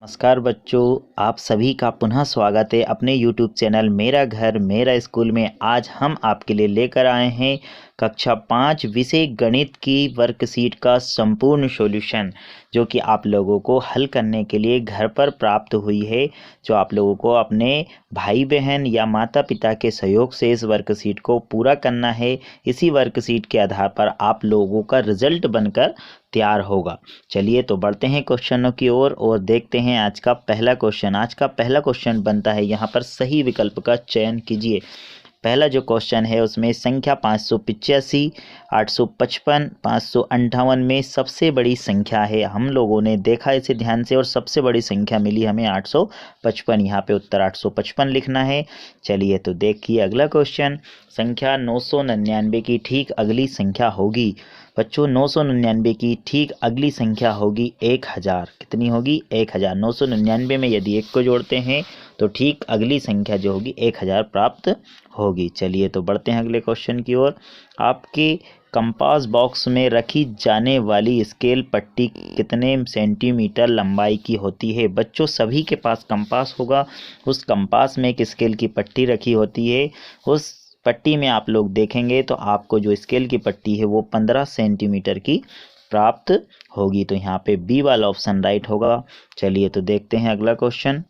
नमस्कार बच्चों, आप सभी का पुनः स्वागत है अपने YouTube चैनल मेरा घर मेरा स्कूल में। आज हम आपके लिए लेकर आए हैं कक्षा 5 विषय गणित की वर्कशीट का संपूर्ण सॉल्यूशन, जो कि आप लोगों को हल करने के लिए घर पर प्राप्त हुई है। जो आप लोगों को अपने भाई बहन या माता पिता के सहयोग से इस वर्कशीट को पूरा करना है। इसी वर्कशीट के आधार पर आप लोगों का रिजल्ट बनकर तैयार होगा। चलिए तो बढ़ते हैं क्वेश्चनों की ओर और देखते हैं आज का पहला क्वेश्चन। आज का पहला क्वेश्चन बनता है, यहाँ पर सही विकल्प का चयन कीजिए। पहला जो क्वेश्चन है उसमें संख्या 585, 855, 558 में सबसे बड़ी संख्या है। हम लोगों ने देखा इसे ध्यान से और सबसे बड़ी संख्या मिली हमें 855। यहाँ पे उत्तर 855 लिखना है। चलिए तो देखिए अगला क्वेश्चन। संख्या 999 की ठीक अगली संख्या होगी। बच्चों 999 की ठीक अगली संख्या होगी 1000। कितनी होगी? 1000। 999 में यदि 1 को जोड़ते हैं तो ठीक अगली संख्या जो होगी 1000 प्राप्त होगी। चलिए तो बढ़ते हैं अगले क्वेश्चन की ओर। आपके कंपास बॉक्स में रखी जाने वाली स्केल पट्टी कितने सेंटीमीटर लंबाई की होती है? बच्चों सभी के पास कंपास होगा। उस कंपास में एक स्केल की पट्टी रखी होती है। उस पट्टी में आप लोग देखेंगे तो आपको जो स्केल की पट्टी है वो 15 सेंटीमीटर की प्राप्त होगी। तो यहाँ पे बी वाला ऑप्शन राइट होगा। चलिए तो देखते हैं अगला क्वेश्चन।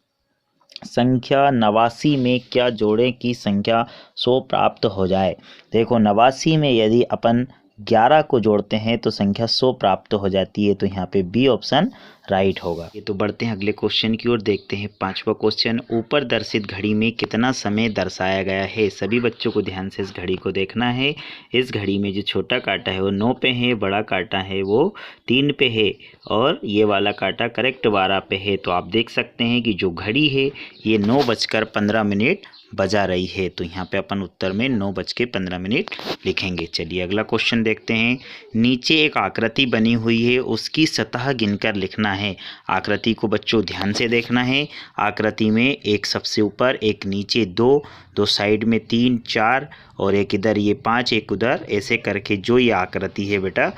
संख्या 89 में क्या जोड़ें कि संख्या 100 प्राप्त हो जाए? देखो 89 में यदि अपन 11 को जोड़ते हैं तो संख्या 100 प्राप्त हो जाती है। तो यहाँ पे बी ऑप्शन राइट होगा। ये तो बढ़ते हैं अगले क्वेश्चन की ओर। देखते हैं पांचवा क्वेश्चन। ऊपर दर्शित घड़ी में कितना समय दर्शाया गया है? सभी बच्चों को ध्यान से इस घड़ी को देखना है। इस घड़ी में जो छोटा कांटा है वो 9 पे है, बड़ा कांटा है वो 3 पे है और ये वाला कांटा करेक्ट 12 पे है। तो आप देख सकते हैं कि जो घड़ी है ये 9:15 बजा रही है। तो यहाँ पे अपन उत्तर में 9:15 लिखेंगे। चलिए अगला क्वेश्चन देखते हैं। नीचे एक आकृति बनी हुई है, उसकी सतह गिनकर लिखना है। आकृति को बच्चों ध्यान से देखना है। आकृति में एक सबसे ऊपर, एक नीचे, दो साइड में 3, 4 और एक इधर ये 5, एक उधर, ऐसे करके जो ये आकृति है बेटा,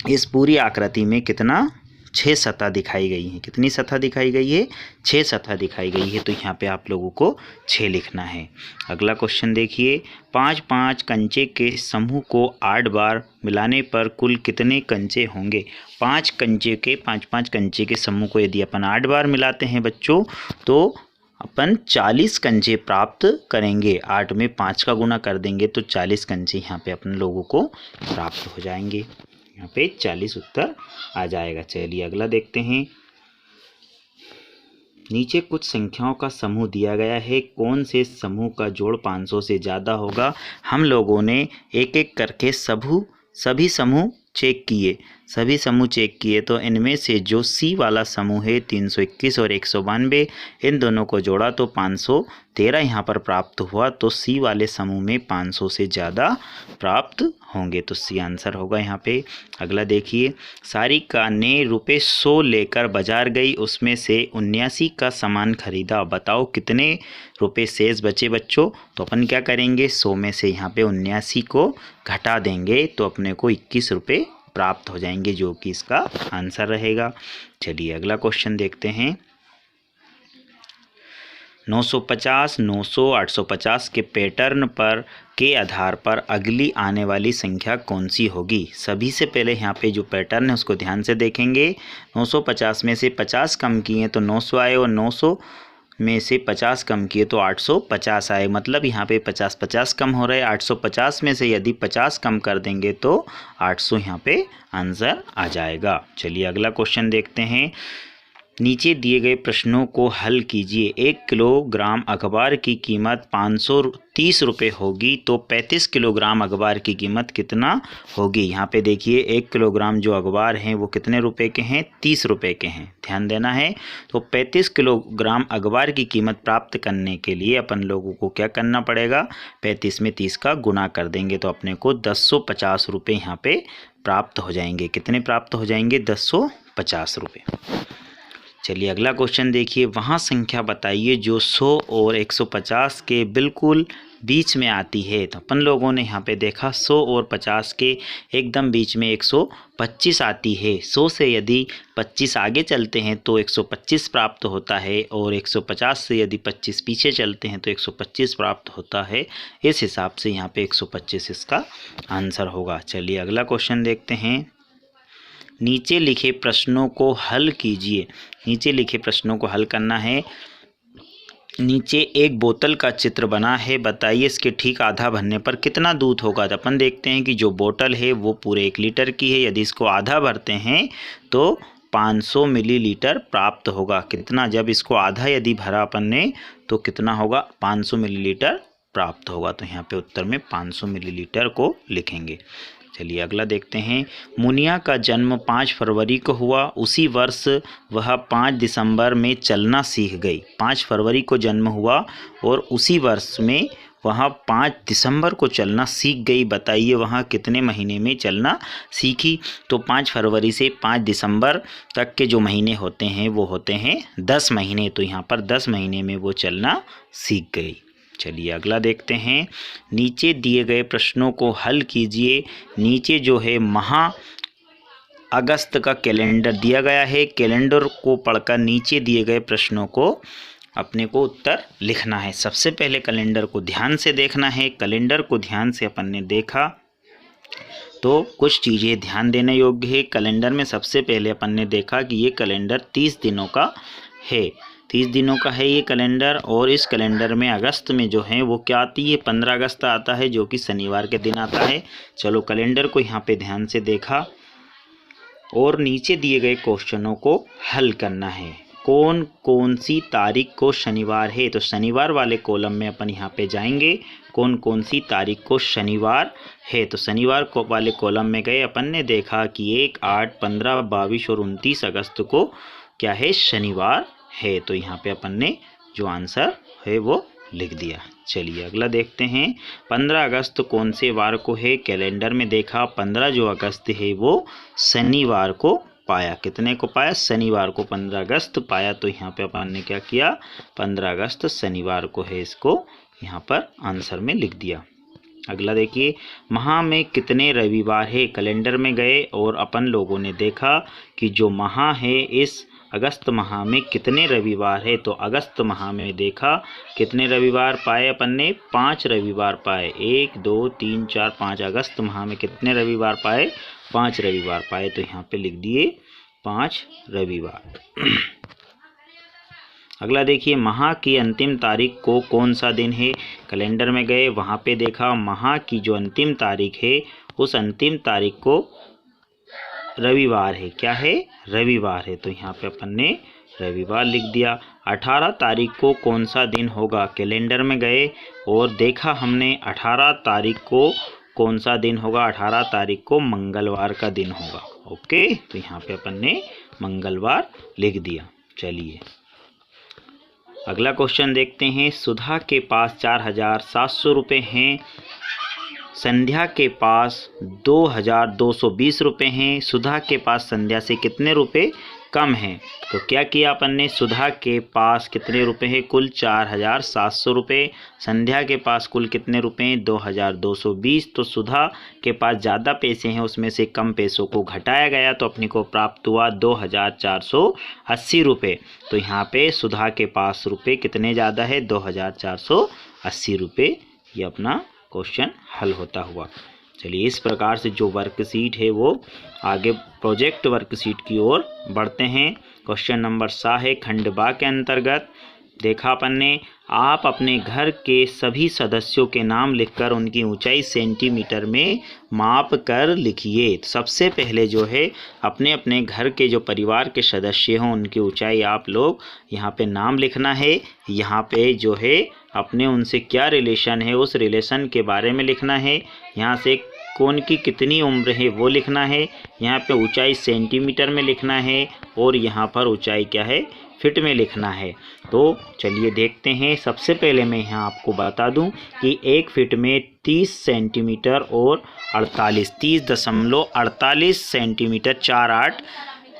इस पूरी आकृति में कितना 6 सतह दिखाई गई है। कितनी सतह दिखाई गई है? 6 सतह दिखाई गई है। तो यहाँ पे आप लोगों को 6 लिखना है। अगला क्वेश्चन देखिए। 5-5 कंचे के समूह को 8 बार मिलाने पर कुल कितने कंचे होंगे? 5 कंचे के समूह को यदि अपन 8 बार मिलाते हैं बच्चों तो अपन 40 कंचे प्राप्त करेंगे। 8 में 5 का गुना कर देंगे तो 40 कंचे यहाँ पे अपन लोगों को प्राप्त हो जाएंगे। यहाँ पे 40 उत्तर आ जाएगा। चलिए अगला देखते हैं। नीचे कुछ संख्याओं का समूह दिया गया है। कौन से समूह का जोड़ 500 से ज़्यादा होगा? हम लोगों ने एक एक करके सभी समूह चेक किए तो इनमें से जो सी वाला समूह है 321 और 192, इन दोनों को जोड़ा तो 513 यहाँ पर प्राप्त हुआ। तो सी वाले समूह में 500 से ज़्यादा प्राप्त होंगे। तो सी आंसर होगा यहाँ पे। अगला देखिए। सारिका ने ₹100 लेकर बाजार गई, उसमें से 79 का सामान खरीदा। बताओ कितने रुपए शेष बचे बच्चों? तो अपन क्या करेंगे, 100 में से यहाँ पे 79 को घटा देंगे तो अपने को 21 रुपये प्राप्त हो जाएंगे, जो कि इसका आंसर रहेगा। चलिए अगला क्वेश्चन देखते हैं। 950, 900, 850 के पैटर्न पर के आधार पर अगली आने वाली संख्या कौन सी होगी? सभी से पहले यहाँ पे जो पैटर्न है उसको ध्यान से देखेंगे। 950 में से 50 कम किए तो 900 आए और 900 में से 50 कम किए तो 850 आए। मतलब यहाँ पे 50-50 कम हो रहा है। 850 में से यदि 50 कम कर देंगे तो 800 यहाँ पे आंसर आ जाएगा। चलिए अगला क्वेश्चन देखते हैं। नीचे दिए गए प्रश्नों को हल कीजिए। 1 किलोग्राम अखबार की कीमत 530 रुपये होगी तो 35 किलोग्राम अखबार की कीमत कितना होगी? यहाँ पे देखिए 1 किलोग्राम जो अखबार हैं वो कितने रुपए के हैं? 30 रुपये के हैं। ध्यान देना है। तो 35 किलोग्राम अखबार की कीमत प्राप्त करने के लिए अपन लोगों को क्या करना पड़ेगा? 35 में 30 का गुना कर देंगे तो अपने को 1050 रुपये यहाँ पे प्राप्त हो जाएंगे। कितने प्राप्त हो जाएंगे? 1050 रुपये। चलिए अगला क्वेश्चन देखिए। वहाँ संख्या बताइए जो 100 और 150 के बिल्कुल बीच में आती है। तो अपन लोगों ने यहाँ पे देखा 100 और 50 के एकदम बीच में 125 आती है। 100 से यदि 25 आगे चलते हैं तो 125 प्राप्त होता है, और 150 से यदि 25 पीछे चलते हैं तो 125 प्राप्त होता है। इस हिसाब से यहाँ पे 125 इसका आंसर होगा। चलिए अगला क्वेश्चन देखते हैं। नीचे लिखे प्रश्नों को हल कीजिए। नीचे लिखे प्रश्नों को हल करना है। नीचे एक बोतल का चित्र बना है, बताइए इसके ठीक आधा भरने पर कितना दूध होगा। तो अपन देखते हैं कि जो बोतल है वो पूरे 1 लीटर की है। यदि इसको आधा भरते हैं तो 500 मिलीलीटर प्राप्त होगा। कितना, जब इसको आधा यदि भरा अपन ने तो कितना होगा, 500 मिलीलीटर प्राप्त होगा। तो यहाँ पे उत्तर में 500 मिलीलीटर को लिखेंगे। चलिए अगला देखते हैं। मुनिया का जन्म 5 फरवरी को हुआ, उसी वर्ष वह 5 दिसंबर में चलना सीख गई। 5 फरवरी को जन्म हुआ और उसी वर्ष में वह 5 दिसंबर को चलना सीख गई। बताइए वहाँ कितने महीने में चलना सीखी। तो 5 फरवरी से 5 दिसंबर तक के जो महीने होते हैं वो होते हैं 10 महीने। तो यहाँ पर 10 महीने में वो चलना सीख गई। चलिए अगला देखते हैं। नीचे दिए गए प्रश्नों को हल कीजिए। नीचे जो है अगस्त का कैलेंडर दिया गया है। कैलेंडर को पढ़कर नीचे दिए गए प्रश्नों को अपने को उत्तर लिखना है। सबसे पहले कैलेंडर को ध्यान से देखना है। कैलेंडर को ध्यान से अपन ने देखा तो कुछ चीज़ें ध्यान देने योग्य है। कैलेंडर में सबसे पहले अपन ने देखा कि ये कैलेंडर 30 दिनों का है। 30 दिनों का है ये कैलेंडर। और इस कैलेंडर में अगस्त में जो है वो क्या आती है, 15 अगस्त आता है, जो कि शनिवार के दिन आता है। चलो कैलेंडर को यहाँ पे ध्यान से देखा और नीचे दिए गए क्वेश्चनों को हल करना है। कौन कौन सी तारीख को शनिवार है, तो शनिवार वाले कॉलम में अपन यहाँ पे जाएंगे। कौन कौन सी तारीख को शनिवार है, तो शनिवार को वाले कॉलम में गए। अपन ने देखा कि 1, 8, 15, 22 और 29 अगस्त को क्या है, शनिवार है। तो यहाँ पे अपन ने जो आंसर है वो लिख दिया। चलिए अगला देखते हैं। 15 अगस्त कौन से वार को है, कैलेंडर में देखा 15 जो अगस्त है वो शनिवार को पाया। कितने को पाया, शनिवार को 15 अगस्त पाया। तो यहाँ पे अपन ने क्या किया, 15 अगस्त शनिवार को है, इसको यहाँ पर आंसर में लिख दिया। अगला देखिए, माह में कितने रविवार है। कैलेंडर में गए और अपन लोगों ने देखा कि जो माह है इस अगस्त माह में कितने रविवार है। तो अगस्त माह में देखा कितने रविवार पाए अपन ने, 5 रविवार पाए। 1, 2, 3, 4, 5। अगस्त माह में कितने रविवार पाए, 5 रविवार पाए। तो यहाँ पे लिख दिए 5 रविवार। अगला देखिए, माह की अंतिम तारीख को कौन सा दिन है। कैलेंडर में गए, वहाँ पे देखा माह की जो अंतिम तारीख है उस अंतिम तारीख को रविवार है। क्या है, रविवार है। तो यहाँ पे अपन ने रविवार लिख दिया। 18 तारीख को कौन सा दिन होगा। कैलेंडर में गए और देखा हमने 18 तारीख को कौन सा दिन होगा। 18 तारीख को मंगलवार का दिन होगा। ओके, तो यहाँ पे अपन ने मंगलवार लिख दिया। चलिए अगला क्वेश्चन देखते हैं। सुधा के पास 4700 रुपये हैं, संध्या के पास 2220 रुपये हैं। सुधा के पास संध्या से कितने रुपए कम हैं। तो क्या किया अपन ने, सुधा के पास कितने रुपए हैं, कुल 4700 रुपये। संध्या के पास कुल कितने रुपए हैं, 2220। तो सुधा के पास ज़्यादा पैसे हैं, उसमें से कम पैसों को घटाया गया तो अपने को प्राप्त हुआ 2480 रुपये। तो यहाँ पे सुधा के पास रुपये कितने ज़्यादा है, 2480 रुपये। ये अपना क्वेश्चन हल होता हुआ। चलिए इस प्रकार से जो वर्कशीट है वो आगे प्रोजेक्ट वर्कशीट की ओर बढ़ते हैं। क्वेश्चन नंबर 7 है, खंड बा के अंतर्गत देखा अपन ने, आप अपने घर के सभी सदस्यों के नाम लिखकर उनकी ऊंचाई सेंटीमीटर में माप कर लिखिए। तो सबसे पहले जो है अपने अपने घर के जो परिवार के सदस्य हों उनकी ऊंचाई आप लोग यहाँ पे नाम लिखना है। यहाँ पे जो है अपने उनसे क्या रिलेशन है उस रिलेशन के बारे में लिखना है। यहाँ से कौन की कितनी उम्र है वो लिखना है। यहाँ पे ऊंचाई सेंटीमीटर में लिखना है और यहाँ पर ऊंचाई क्या है, फिट में लिखना है। तो चलिए देखते हैं। सबसे पहले मैं यहाँ आपको बता दूं कि 1 फीट में 30 सेंटीमीटर और 30.48 सेंटीमीटर 4, 8,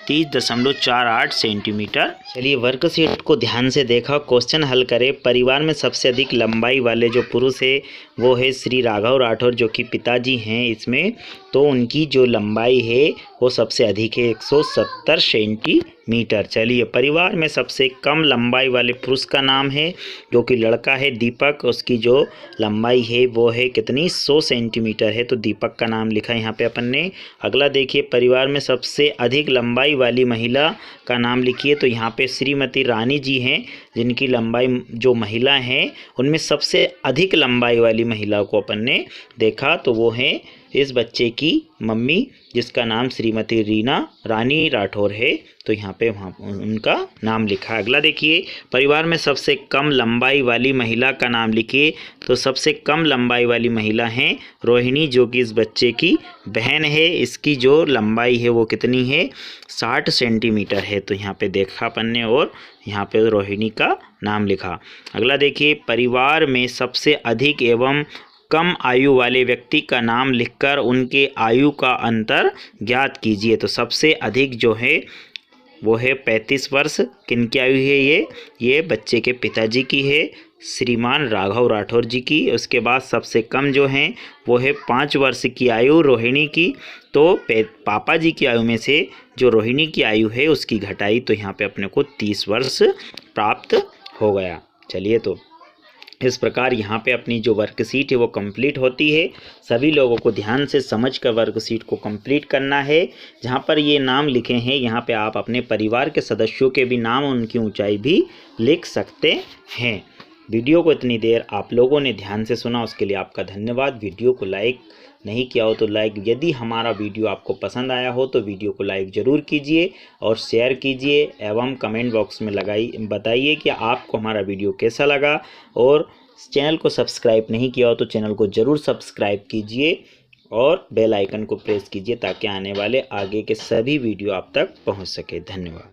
30.48 सेंटीमीटर। चलिए वर्कशीट को ध्यान से देखा, क्वेश्चन हल करें। परिवार में सबसे अधिक लंबाई वाले जो पुरुष है वो है श्री राघव राठौर, जो कि पिताजी हैं इसमें। तो उनकी जो लंबाई है वो सबसे अधिक है, 170 सेंटीमीटर। चलिए परिवार में सबसे कम लंबाई वाले पुरुष का नाम है, जो कि लड़का है दीपक। उसकी जो लंबाई है वो है कितनी, 100 सेंटीमीटर है। तो दीपक का नाम लिखा यहाँ पे अपन ने। अगला देखिए, परिवार में सबसे अधिक लंबाई वाली महिला का नाम लिखिए। तो यहाँ पे श्रीमती रानी जी हैं, जिनकी लंबाई, जो महिला हैं उनमें सबसे अधिक लंबाई वाली महिला को अपन ने देखा, तो वो है इस बच्चे की मम्मी, जिसका नाम श्रीमती रीना रानी राठौर है। तो यहाँ पे वहाँ उनका नाम लिखा है। अगला देखिए, परिवार में सबसे कम लंबाई वाली महिला का नाम लिखिए। तो सबसे कम लंबाई वाली महिला हैं रोहिणी, जो कि इस बच्चे की बहन है। इसकी जो लंबाई है वो कितनी है, 60 सेंटीमीटर है। तो यहाँ पे देखा अपन ने और यहाँ पे रोहिणी का नाम लिखा। अगला देखिए, परिवार में सबसे अधिक एवं कम आयु वाले व्यक्ति का नाम लिखकर उनके आयु का अंतर ज्ञात कीजिए। तो सबसे अधिक जो है वो है 35 वर्ष। किनकी आयु है ये बच्चे के पिताजी की है, श्रीमान राघव राठौर जी की। उसके बाद सबसे कम जो हैं वो है 5 वर्ष की आयु रोहिणी की। तो पापा जी की आयु में से जो रोहिणी की आयु है उसकी घटाई, तो यहाँ पे अपने को 30 वर्ष प्राप्त हो गया। चलिए, तो इस प्रकार यहाँ पे अपनी जो वर्कशीट है वो कंप्लीट होती है। सभी लोगों को ध्यान से समझकर वर्कशीट को कंप्लीट करना है। जहाँ पर ये नाम लिखे हैं यहाँ पे आप अपने परिवार के सदस्यों के भी नाम, उनकी ऊंचाई भी लिख सकते हैं। वीडियो को इतनी देर आप लोगों ने ध्यान से सुना, उसके लिए आपका धन्यवाद। वीडियो को लाइक नहीं किया हो तो लाइक, यदि हमारा वीडियो आपको पसंद आया हो तो वीडियो को लाइक ज़रूर कीजिए और शेयर कीजिए, एवं कमेंट बॉक्स में बताइए कि आपको हमारा वीडियो कैसा लगा। और चैनल को सब्सक्राइब नहीं किया हो तो चैनल को ज़रूर सब्सक्राइब कीजिए और बेल आइकन को प्रेस कीजिए, ताकि आने वाले आगे के सभी वीडियो आप तक पहुंच सके। धन्यवाद।